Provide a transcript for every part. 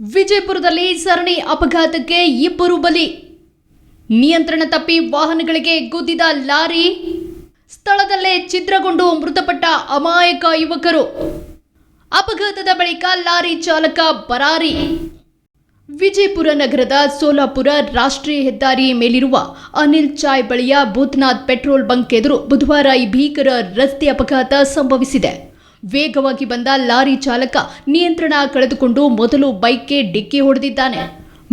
ವಿಜಯಪುರದಲ್ಲಿ ಸರಣಿ ಅಪಘಾತಕ್ಕೆ ಇಬ್ಬರು ಬಲಿ. ನಿಯಂತ್ರಣ ತಪ್ಪಿ ವಾಹನಗಳಿಗೆ ಗುದ್ದಿದ ಲಾರಿ, ಸ್ಥಳದಲ್ಲೇ ಛಿದ್ರಗೊಂಡು ಮೃತಪಟ್ಟ ಅಮಾಯಕ ಯುವಕರು. ಅಪಘಾತದ ಬಳಿಕ ಲಾರಿ ಚಾಲಕ ಪರಾರಿ. ವಿಜಯಪುರ ನಗರದ ಸೋಲಾಪುರ ರಾಷ್ಟ್ರೀಯ ಹೆದ್ದಾರಿ ಮೇಲಿರುವ ಅನಿಲ್ ಚಾಯ್ ಬಳಿಯ ಭೂತನಾಥ್ ಪೆಟ್ರೋಲ್ ಬಂಕ್ ಎದುರು ಬುಧವಾರ ಈ ಭೀಕರ ರಸ್ತೆ ಅಪಘಾತ ಸಂಭವಿಸಿದೆ. ವೇಗವಾಗಿ ಬಂದ ಲಾರಿ ಚಾಲಕ ನಿಯಂತ್ರಣ ಕಳೆದುಕೊಂಡು ಮೊದಲು ಬೈಕ್ಗೆ ಡಿಕ್ಕಿ ಹೊಡೆದಿದ್ದಾನೆ.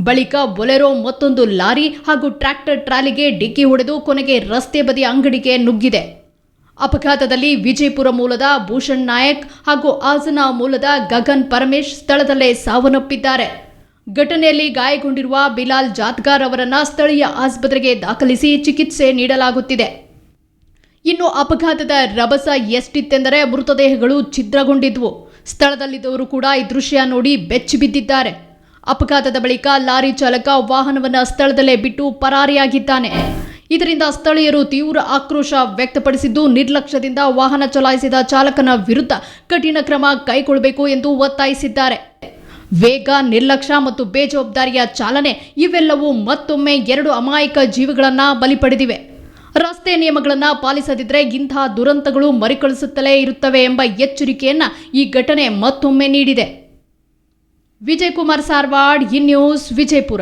ಬಳಿಕ ಬೊಲೆರೋ ಮತ್ತೊಂದು ಲಾರಿ ಹಾಗೂ ಟ್ರ್ಯಾಕ್ಟರ್ ಟ್ರಾಲಿಗೆ ಡಿಕ್ಕಿ ಹೊಡೆದು ಕೊನೆಗೆ ರಸ್ತೆ ಬದಿಯ ಅಂಗಡಿಗೆ ನುಗ್ಗಿದೆ. ಅಪಘಾತದಲ್ಲಿ ವಿಜಯಪುರ ಮೂಲದ ಭೂಷಣ್ ನಾಯಕ್ ಹಾಗೂ ಹಾಸನ ಮೂಲದ ಗಗನ್ ಪರಮೇಶ್ ಸ್ಥಳದಲ್ಲೇ ಸಾವನ್ನಪ್ಪಿದ್ದಾರೆ. ಘಟನೆಯಲ್ಲಿ ಗಾಯಗೊಂಡಿರುವ ಬಿಲಾಲ್ ಜಾತ್ಗಾರ್ ಅವರನ್ನು ಸ್ಥಳೀಯ ಆಸ್ಪತ್ರೆಗೆ ದಾಖಲಿಸಿ ಚಿಕಿತ್ಸೆ ನೀಡಲಾಗುತ್ತಿದೆ. ಇನ್ನು ಅಪಘಾತದ ರಭಸ ಎಷ್ಟಿತ್ತೆಂದರೆ ಮೃತದೇಹಗಳು ಛಿದ್ರಗೊಂಡಿದ್ವು. ಸ್ಥಳದಲ್ಲಿದ್ದವರು ಕೂಡ ಈ ದೃಶ್ಯ ನೋಡಿ ಬೆಚ್ಚಿ ಬಿದ್ದಿದ್ದಾರೆ. ಅಪಘಾತದ ಬಳಿಕ ಲಾರಿ ಚಾಲಕ ವಾಹನವನ್ನು ಸ್ಥಳದಲ್ಲೇ ಬಿಟ್ಟು ಪರಾರಿಯಾಗಿದ್ದಾನೆ. ಇದರಿಂದ ಸ್ಥಳೀಯರು ತೀವ್ರ ಆಕ್ರೋಶ ವ್ಯಕ್ತಪಡಿಸಿದ್ದು, ನಿರ್ಲಕ್ಷ್ಯದಿಂದ ವಾಹನ ಚಲಾಯಿಸಿದ ಚಾಲಕನ ವಿರುದ್ಧ ಕಠಿಣ ಕ್ರಮ ಕೈಗೊಳ್ಳಬೇಕು ಎಂದು ಒತ್ತಾಯಿಸಿದ್ದಾರೆ. ವೇಗ, ನಿರ್ಲಕ್ಷ್ಯ ಮತ್ತು ಬೇಜವಾಬ್ದಾರಿಯ ಚಾಲನೆ ಇವೆಲ್ಲವೂ ಮತ್ತೊಮ್ಮೆ 2 ಅಮಾಯಕ ಜೀವಗಳನ್ನು ಬಲಿ ಪಡೆದಿವೆ. ರಸ್ತೆ ನಿಯಮಗಳನ್ನು ಪಾಲಿಸದಿದ್ದರೆ ಇಂತಹ ದುರಂತಗಳು ಮರುಕಳಿಸುತ್ತಲೇ ಇರುತ್ತವೆ ಎಂಬ ಎಚ್ಚರಿಕೆಯನ್ನು ಈ ಘಟನೆ ಮತ್ತೊಮ್ಮೆ ನೀಡಿದೆ. Vijayakumar Sarawad, E news, Vijayapura.